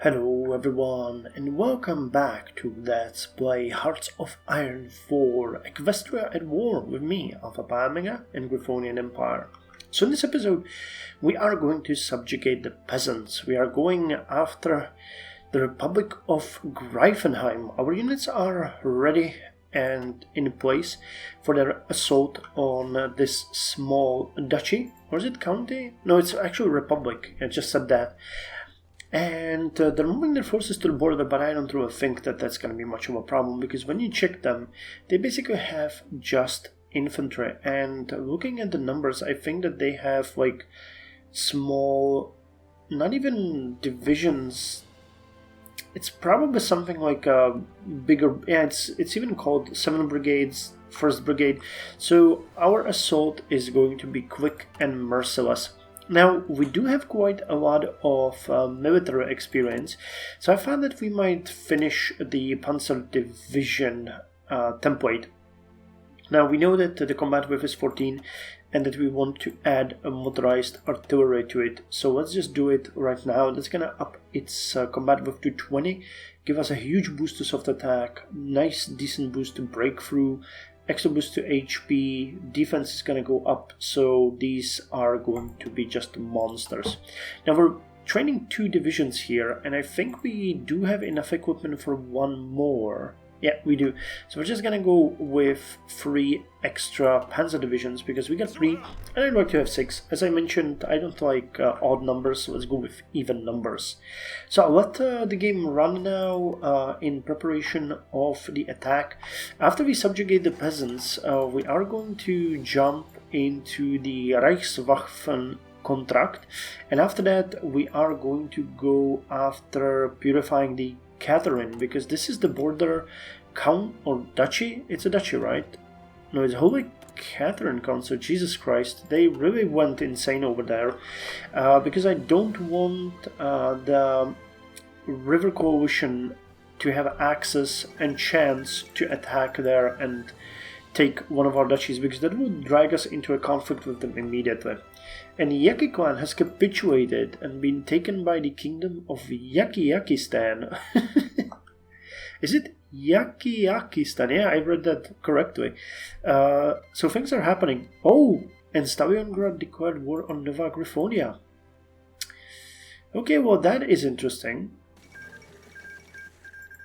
Hello everyone and welcome back to Let's Play Hearts of Iron 4 Equestria at War with me, Alpha Paramega and Griffonian Empire. So in this episode we are going to subjugate the peasants. We are going after the Republic of Griffenheim. Our units are ready and in place for their assault on this small duchy. Or is it county? No, it's actually Republic. I just said that. And they're moving their forces to the border, but I don't really think that that's going to be much of a problem, because when you check them, they basically have just infantry. And looking at the numbers, I think that they have like small, not even divisions. It's probably something like a bigger, yeah, it's even called 7 brigades, 1st brigade. So our assault is going to be quick and merciless. Now, we do have quite a lot of military experience, so I found that we might finish the Panzer Division template. Now, we know that the combat width is 14 and that we want to add a motorized artillery to it, so let's just do it right now. That's gonna up its combat width to 20, give us a huge boost to soft attack, nice decent boost to breakthrough, extra boost to HP, defense is going to go up, so these are going to be just monsters. Now we're training 2 divisions here, and I think we do have enough equipment for 1 more. Yeah, we do. So we're just going to go with 3 extra Panzer divisions, because we got 3, and I'd like to have 6. As I mentioned, I don't like odd numbers, so let's go with even numbers. So I'll let the game run now in preparation of the attack. After we subjugate the peasants, we are going to jump into the Reichswaffen contract, and after that we are going to go after purifying the Catherine, because this is the border count or duchy. It's a duchy, right? No, it's Holy Catherine Council. Jesus Christ, they really went insane over there, because I don't want the River Coalition to have access and chance to attack there and take one of our duchies, because that would drag us into a conflict with them immediately. And Yaki clan has capitulated and been taken by the kingdom of Yakistan. Is it Yakistan? Yeah, I read that correctly. So things are happening. Oh, and Staliongrad declared war on Nova Griffonia. Okay, well that is interesting.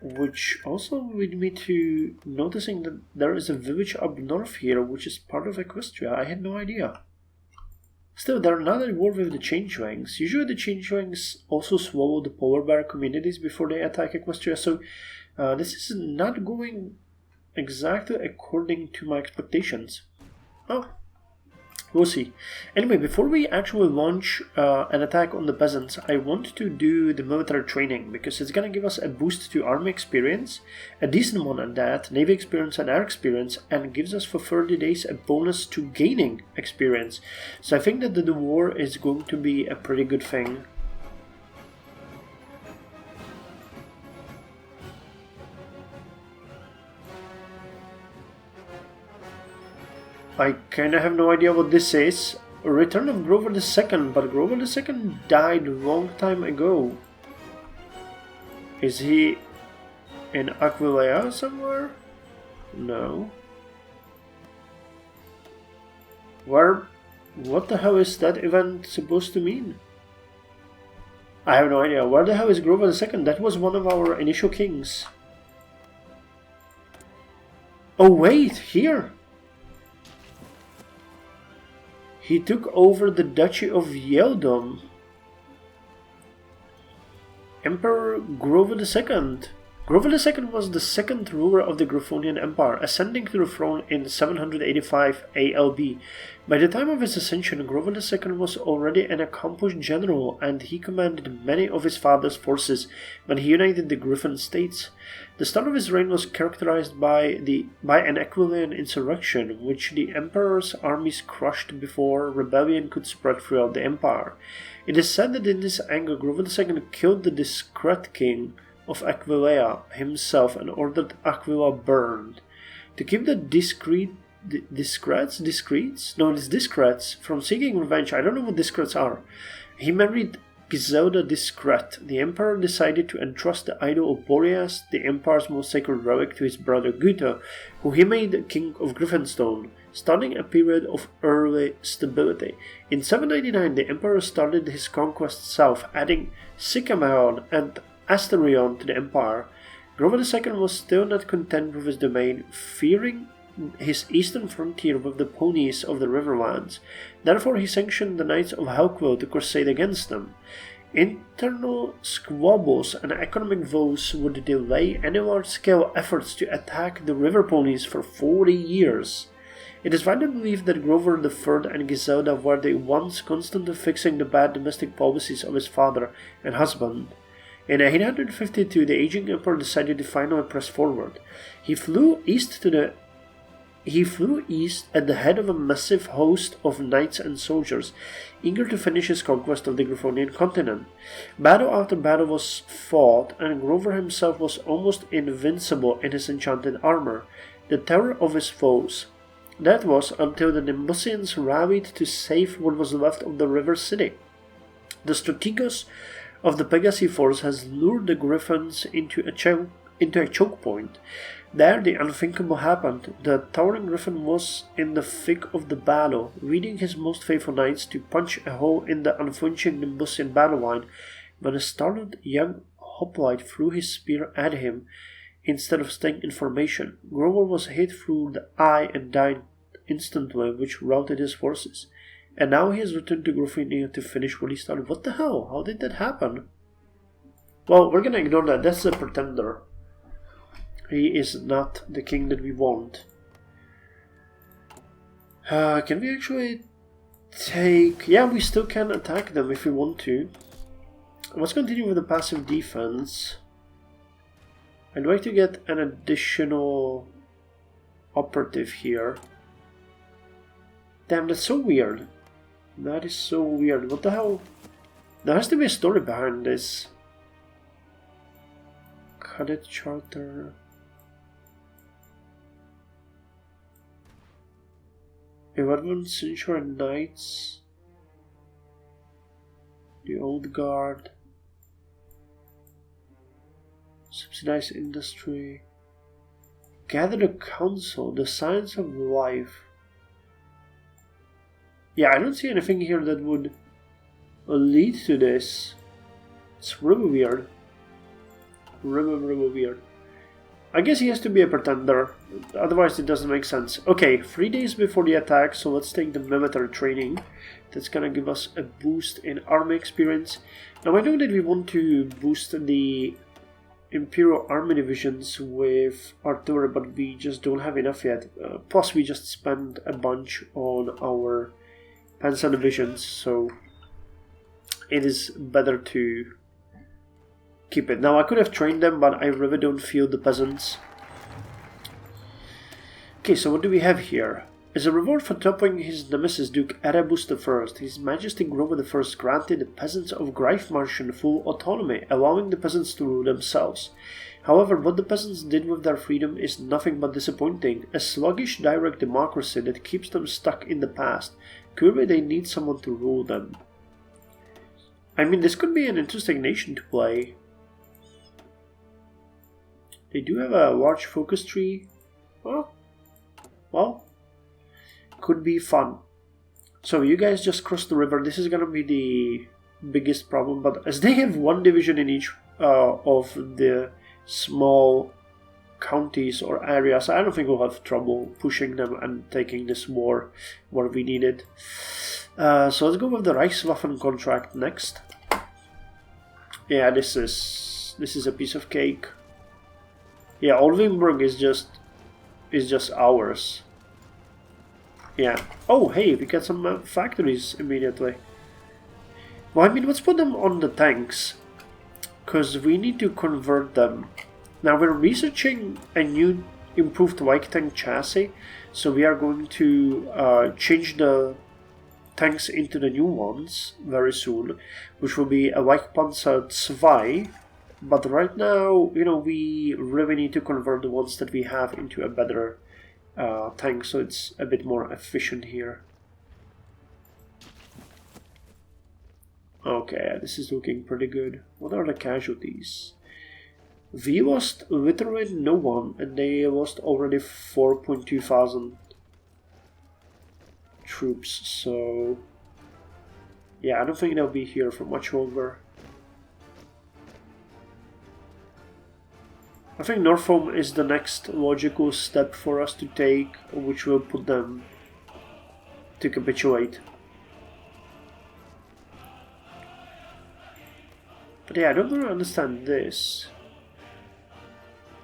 Which also led me to noticing that there is a village up north here, which is part of Equestria. I had no idea. Still, they're not at war with the Changelings. Usually the Changelings also swallow the polar bear communities before they attack Equestria, so this is not going exactly according to my expectations. Oh, we'll see. Anyway, before we actually launch an attack on the peasants, I want to do the military training, because it's going to give us a boost to army experience, a decent one at that, navy experience and air experience, and gives us for 30 days a bonus to gaining experience. So I think that the war is going to be a pretty good thing. I kinda have no idea what this is. Return of Grover II, but Grover II died a long time ago. Is he in Aquileia somewhere? No. What the hell is that event supposed to mean? I have no idea. Where the hell is Grover II? That was one of our initial kings. Oh wait, here! He took over the Duchy of Yeldom. Emperor Grover II. Grover II was the 2nd ruler of the Griffonian Empire, ascending to the throne in 785 ALB. By the time of his ascension, Grover II was already an accomplished general, and he commanded many of his father's forces when he united the Griffin states. The start of his reign was characterized by an Aquilian insurrection, which the emperor's armies crushed before rebellion could spread throughout the empire. It is said that in this anger, Grover II killed the discreet king of Aquileia himself and ordered Aquila burned. To keep the discreets from seeking revenge, I don't know what discrets are, he married Giselda Discret, the Emperor decided to entrust the idol of Boreas, the Empire's most sacred relic, to his brother Guta, who he made King of Griffonstone, starting a period of early stability. In 799, the Emperor started his conquest south, adding Sycamore and Asterion to the Empire. Grover II was still not content with his domain, fearing his eastern frontier with the ponies of the Riverlands. Therefore, he sanctioned the Knights of Helkville to crusade against them. Internal squabbles and economic woes would delay any large-scale efforts to attack the river ponies for 40 years. It is widely believed that Grover III and Giselda were the ones constantly fixing the bad domestic policies of his father and husband. In 852, the aging emperor decided to finally press forward. He flew east at the head of a massive host of knights and soldiers, eager to finish his conquest of the Griffonian continent. Battle after battle was fought, and Grover himself was almost invincible in his enchanted armor, the terror of his foes. That was until the Nimbusians rallied to save what was left of the river city. The strategos of the Pegasi force has lured the Griffons into a choke point. There the unthinkable happened. The towering Griffon was in the thick of the battle, leading his most faithful knights to punch a hole in the unflinching Nimbusian battle line, when a startled young hoplite threw his spear at him instead of staying in formation. Grover was hit through the eye and died instantly, which routed his forces. And now he has returned to Griffonia to finish what he started. What the hell? How did that happen? Well, we're gonna ignore that. That's a pretender. He is not the king that we want. Can we actually take... Yeah, we still can attack them if we want to. Let's continue with the passive defense. I'd like to get an additional operative here. Damn, that's so weird. That is so weird. What the hell? There has to be a story behind this. Cadet charter... 11th century knights, the old guard, subsidized industry, gather the council, the science of life. Yeah, I don't see anything here that would lead to this. It's really weird. Really weird. I guess he has to be a pretender, otherwise it doesn't make sense. Okay, 3 days before the attack, so let's take the military training. That's gonna give us a boost in army experience. Now I know that we want to boost the Imperial Army divisions with artillery, but we just don't have enough yet. Plus we just spent a bunch on our Panzer divisions, so it is better to keep it. Now I could have trained them, but I really don't feel the peasants. Okay, so what do we have here? As a reward for toppling his nemesis Duke Erebus I, His Majesty Grover I granted the peasants of Greifmarschen full autonomy, allowing the peasants to rule themselves. However, what the peasants did with their freedom is nothing but disappointing, a sluggish direct democracy that keeps them stuck in the past. Clearly they need someone to rule them. I mean, this could be an interesting nation to play. They do have a large focus tree. Well, could be fun. So you guys just cross the river. This is gonna be the biggest problem, but as they have one division in each of the small counties or areas, I don't think we'll have trouble pushing them and taking this war where we need it. So let's go with the Reichswaffen contract next. Yeah, this is a piece of cake. Yeah, Oldenburg is just ours. Yeah. Oh, hey, we got some factories immediately. Well, I mean, let's put them on the tanks, because we need to convert them. Now, we're researching a new improved light tank chassis, so we are going to change the tanks into the new ones very soon, which will be a Leichtpanzer 2. But right now, you know, we really need to convert the ones that we have into a better tank, so it's a bit more efficient here. Okay, this is looking pretty good. What are the casualties? We lost literally no one, and they lost already 4.2 thousand troops, so yeah, I don't think they'll be here for much longer. I think Norfolk is the next logical step for us to take, which will put them to capitulate. But yeah, I don't really understand this.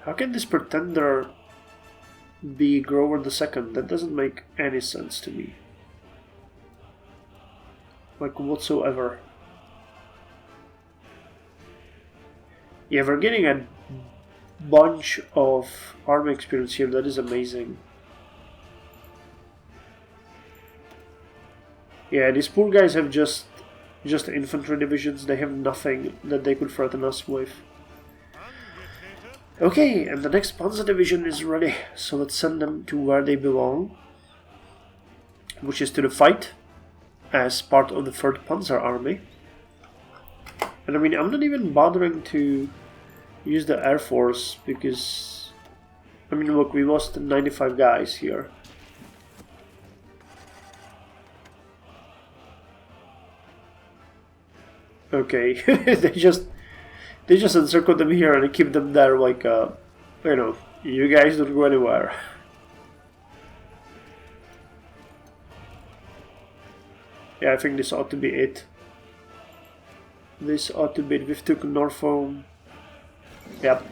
How can this pretender be Grover the Second? That doesn't make any sense to me. Like, whatsoever. Yeah, we're getting a bunch of army experience here. That is amazing. Yeah, these poor guys have just infantry divisions. They have nothing that they could threaten us with. Okay, and the next Panzer division is ready, so let's send them to where they belong, which is to the fight as part of the 3rd Panzer Army. And I mean, I'm not even bothering to use the Air Force because, I mean, look, we lost 95 guys here. Okay, they just encircle them here and keep them there like, you know, you guys don't go anywhere. Yeah, I think this ought to be it. This ought to be it. We've took Norfolk. Yep.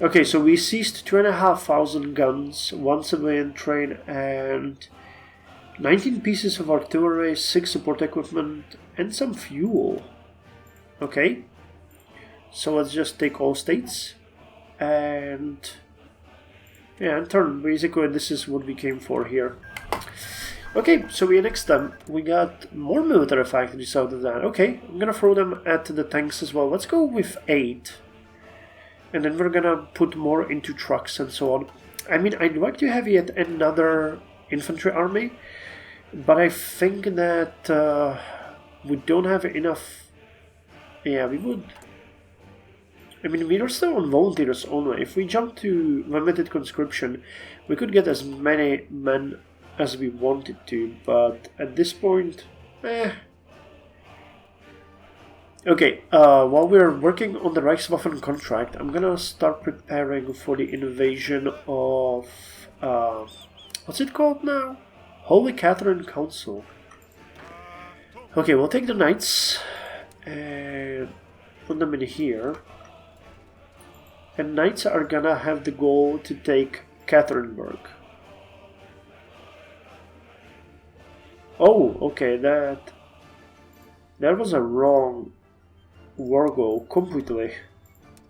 Okay, so we seized 2,500 guns, 1 civilian train, and 19 pieces of artillery, 6 support equipment, and some fuel. Okay, so let's just take all states and yeah, and turn. Basically, this is what we came for here. Okay, so we annexed them. We got more military factories out of that. Okay, I'm gonna throw them at the tanks as well. Let's go with 8. And then we're gonna put more into trucks and so on. I mean, I'd like to have yet another infantry army, but I think that we don't have enough. Yeah, we would. I mean, we are still on volunteers only. If we jump to limited conscription, we could get as many men as we wanted to, but at this point, Okay, while we're working on the Reichswaffen contract, I'm gonna start preparing for the invasion of, what's it called now? Holy Catherine Council. Okay, we'll take the knights and put them in here. And knights are gonna have the goal to take Catherineburg. Oh, okay, that was a wrong war goal completely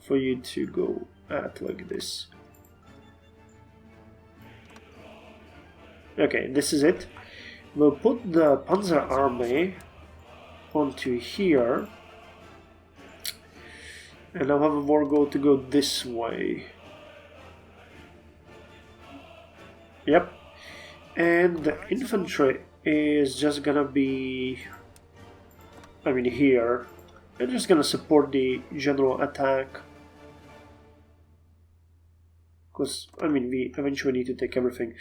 for you to go at like this. Okay, this is it. We'll put the Panzer Army onto here, and I'll have a war goal to go this way. Yep. And the infantry is just gonna be, I mean, here. I'm just gonna support the general attack. Because, I mean, we eventually need to take everything.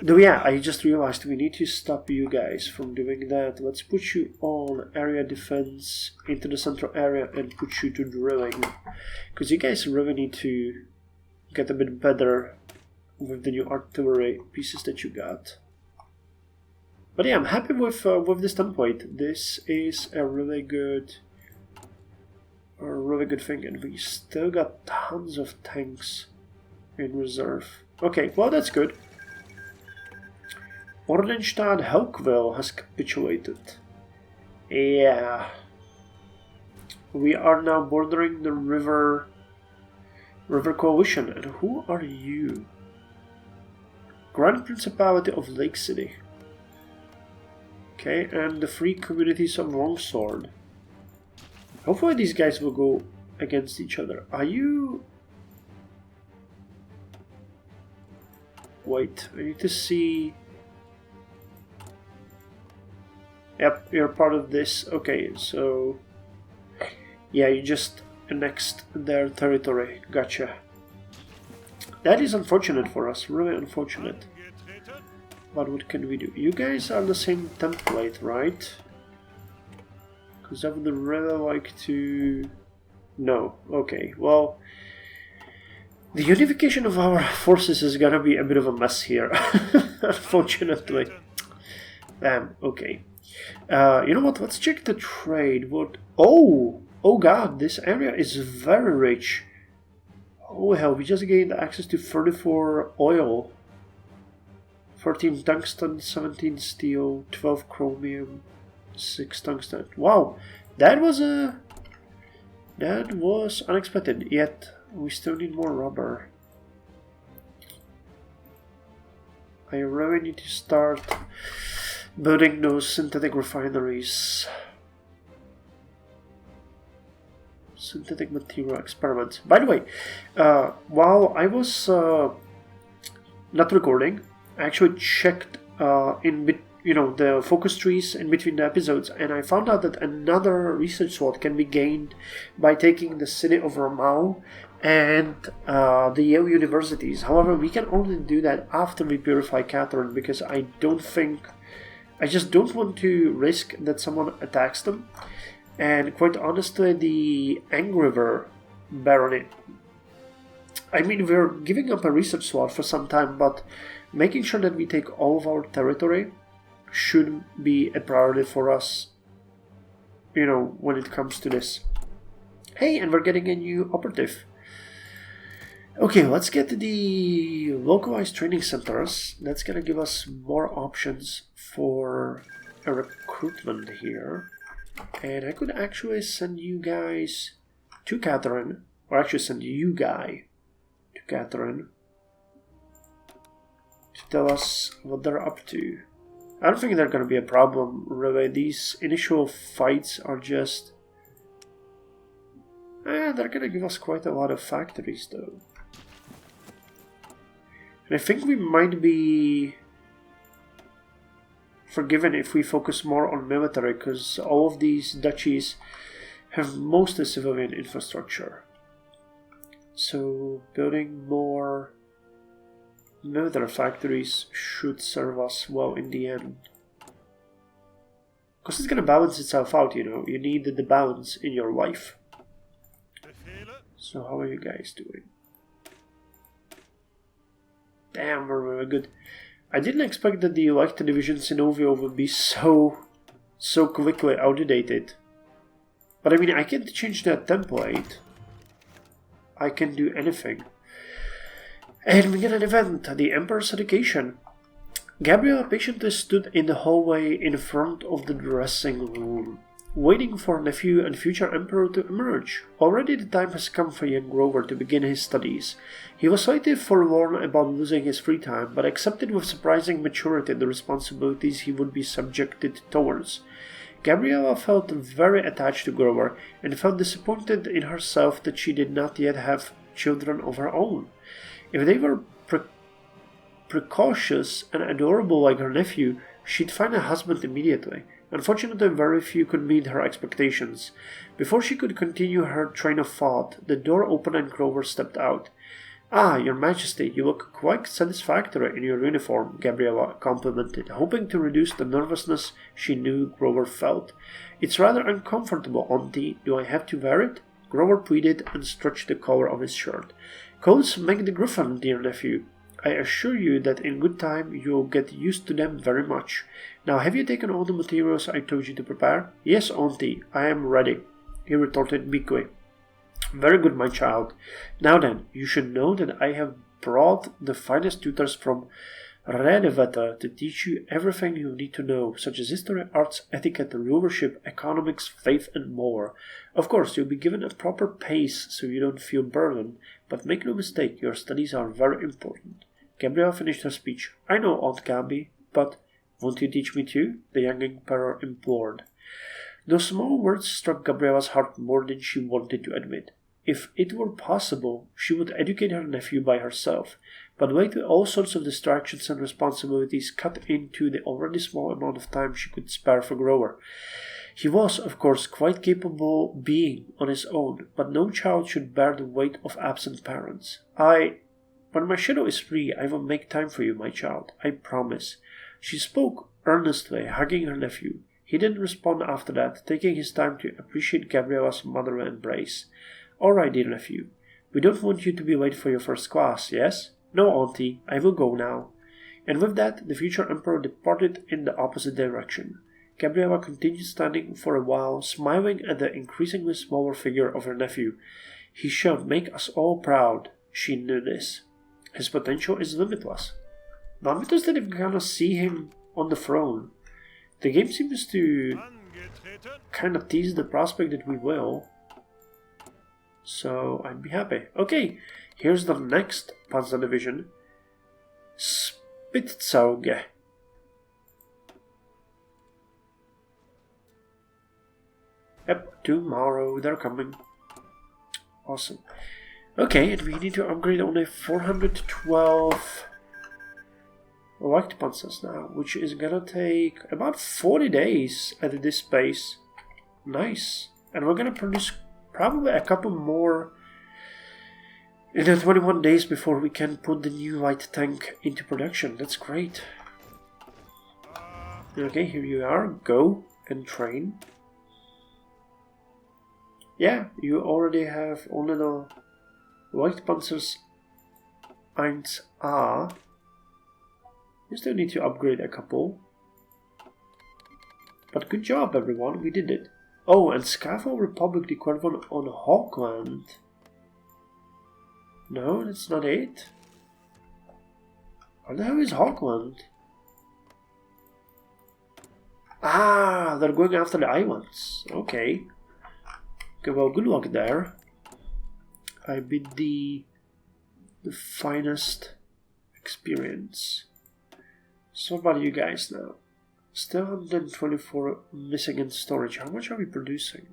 Though, yeah, I just realized we need to stop you guys from doing that. Let's put you on area defense into the central area and put you to drilling. Because you guys really need to get a bit better with the new artillery pieces that you got. But yeah, I'm happy with this template. This is a really good thing, and we still got tons of tanks in reserve. Okay, well, that's good. Ordenstadt Helkville has capitulated. Yeah. We are now bordering the river coalition. And who are you? Grand Principality of Lake City. Okay, and the Free Communities of Longsword. Hopefully these guys will go against each other. Are you... Wait, I need to see... Yep, you're part of this. Okay, so... Yeah, you just annexed their territory. Gotcha. That is unfortunate for us, really unfortunate. But what can we do? You guys are the same template, right? Because I would really like to... No, okay, well... The unification of our forces is gonna be a bit of a mess here, unfortunately. Okay. You know what, let's check the trade. What? Oh god, this area is very rich. Oh hell, we just gained access to 34 oil. 14 tungsten, 17 steel, 12 chromium, 6 tungsten. Wow, that was unexpected, yet we still need more rubber. I really need to start building those synthetic refineries. Synthetic material experiments. By the way, while I was not recording, I actually checked the focus trees in between the episodes, and I found out that another research slot can be gained by taking the city of Ramau and the Yale universities. However, we can only do that after we purify Catherine, because I just don't want to risk that someone attacks them. And quite honestly, the Angriver Barony, I mean, we're giving up a research slot for some time, but making sure that we take all of our territory should be a priority for us, when it comes to this. Hey, and we're getting a new operative. Okay, let's get the localized training centers. That's gonna give us more options for a recruitment here. And I could actually send you guys to Catherine, or actually send you guy to Catherine to tell us what they're up to. I don't think they're going to be a problem, really. These initial fights are just... they're going to give us quite a lot of factories, though. And I think we might be forgiven if we focus more on military, because all of these duchies have mostly civilian infrastructure. So building more military factories should serve us well in the end. Because it's going to balance itself out, you need the balance in your life. So how are you guys doing? Damn, we're really good. I didn't expect that the Electa divisions in OVO would be so quickly outdated. But I mean, I can't change that template. I can do anything. And we get an event, the Emperor's Education. Gabriella patiently stood in the hallway in front of the dressing room, waiting for nephew and future Emperor to emerge. Already the time has come for young Grover to begin his studies. He was slightly forlorn about losing his free time, but accepted with surprising maturity the responsibilities he would be subjected towards. Gabriella felt very attached to Grover, and felt disappointed in herself that she did not yet have children of her own. If they were precocious and adorable like her nephew, she'd find a husband immediately. Unfortunately, very few could meet her expectations. Before she could continue her train of thought, the door opened and Grover stepped out. "Ah, Your Majesty, you look quite satisfactory in your uniform," Gabriella complimented, hoping to reduce the nervousness she knew Grover felt. "It's rather uncomfortable, Auntie. Do I have to wear it?" Grover pleaded and stretched the collar of his shirt. "Coats make the Griffon, dear nephew. I assure you that in good time you'll get used to them very much. Now, have you taken all the materials I told you to prepare?" "Yes, Auntie, I am ready," he retorted meekly. "Very good, my child. Now then, you should know that I have brought the finest tutors from Redeveta to teach you everything you need to know, such as history, arts, etiquette, rulership, economics, faith, and more. Of course, you'll be given a proper pace so you don't feel burdened, but make no mistake, your studies are very important." Gabriella finished her speech. "I know, Aunt Gabi, but won't you teach me too?" the young emperor implored. Those small words struck Gabriella's heart more than she wanted to admit. If it were possible, she would educate her nephew by herself, but with all sorts of distractions and responsibilities cut into the already small amount of time she could spare for Grover. He was, of course, quite capable being on his own, but no child should bear the weight of absent parents. When my shadow is free, I will make time for you, my child, I promise. She spoke earnestly, hugging her nephew. He didn't respond after that, taking his time to appreciate Gabriella's motherly embrace. All right, dear nephew. We don't want you to be late for your first class, yes? No, Auntie, I will go now. And with that, the future emperor departed in the opposite direction. Gabriella continued standing for a while, smiling at the increasingly smaller figure of her nephew. He shall make us all proud. She knew this. His potential is limitless. Now I'm interested if we kind of see him on the throne. The game seems to kind of tease the prospect that we will. So I'd be happy. Okay, here's the next Panzer Division. Spitzauge. Yep, tomorrow they're coming. Awesome. Okay, and we need to upgrade only 412 light panzers now, which is gonna take about 40 days at this pace. Nice. And we're gonna produce probably a couple more in the 21 days before we can put the new light tank into production. That's great. Okay, here you are. Go and train. Yeah, you already have only the light panzers 1A. You still need to upgrade a couple. But good job, everyone, we did it. Oh, and Scaffold Republic declared one on Hawkland. No, that's not it. Where the hell is Hawkland? Ah, they're going after the islands. Okay. Okay, well, good luck there. I bid the finest experience. So what about you guys now? Still 124 missing in storage. How much are we producing?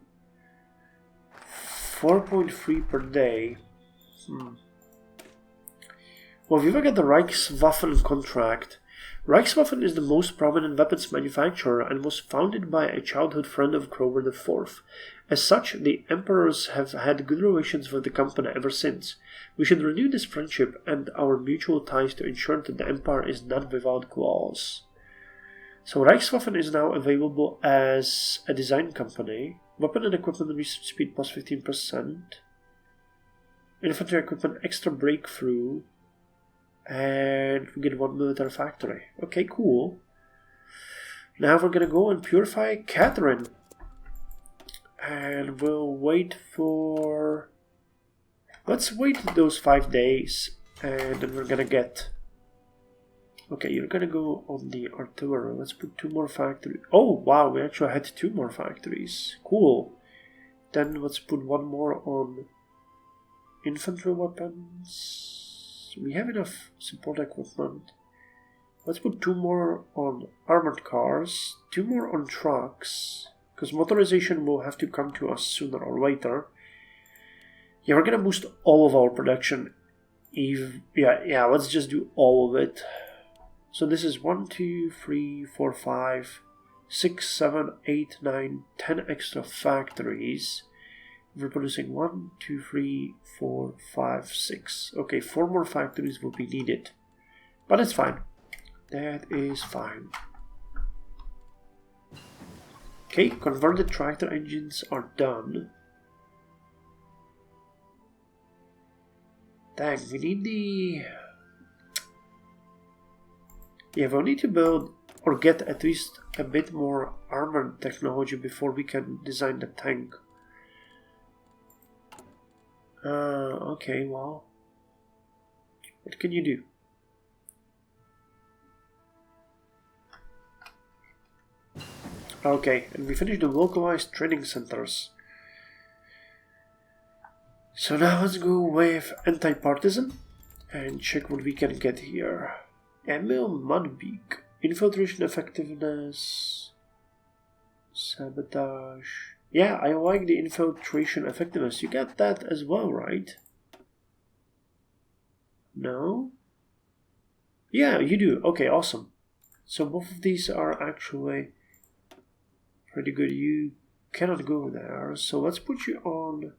4.3 per day. Well, if you look at the Reichswaffen contract, Reichswaffen is the most prominent weapons manufacturer and was founded by a childhood friend of Grover IV. As such, the emperors have had good relations with the company ever since. We should renew this friendship and our mutual ties to ensure that the empire is not without claws. So Reichswaffen is now available as a design company. Weapon and equipment research speed plus 15%. Infantry equipment extra breakthrough. And we get one military factory. Okay, cool. Now we're gonna go and purify Catherine. And we'll wait for... Let's wait those 5 days. And then we're gonna get... Okay, you're gonna go on the artillery. Let's put 2 more factories. Oh, wow, we actually had 2 more factories. Cool. Then let's put 1 more on infantry weapons. We have enough support equipment. Let's put 2 more on armored cars, 2 more on trucks, because motorization will have to come to us sooner or later. Yeah, we're gonna boost all of our production. Yeah, let's just do all of it. So this is 1, 2, 3, 4, 5, 6, 7, 8, 9, 10 extra factories. We're producing 1, 2, 3, 4, 5, 6. Okay, 4 more factories will be needed. But it's fine. That is fine. Okay, converted tractor engines are done. Dang, we need the... Yeah, we'll need to build or get at least a bit more armored technology before we can design the tank. Okay, well, what can you do? Okay, and we finished the localized training centers. So now let's go with anti-partisan and check what we can get here. Emil Mudbeak, infiltration effectiveness, sabotage. Yeah, I like the infiltration effectiveness. You get that as well, right? No? Yeah, you do. Okay, awesome. So both of these are actually pretty good. You cannot go there, so let's put you on.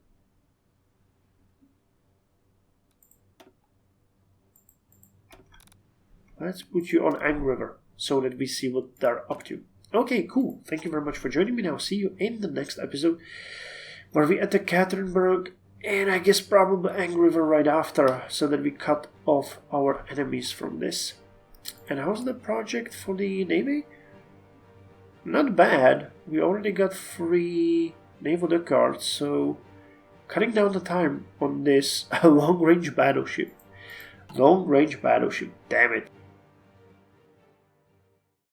Let's put you on Ang River so that we see what they're up to. Okay, cool. Thank you very much for joining me. Now, see you in the next episode where we attack Katerinburg and I guess probably Ang River right after so that we cut off our enemies from this. And how's the project for the Navy? Not bad. We already got 3 naval deck so cutting down the time on this long-range battleship. Long-range battleship, damn it.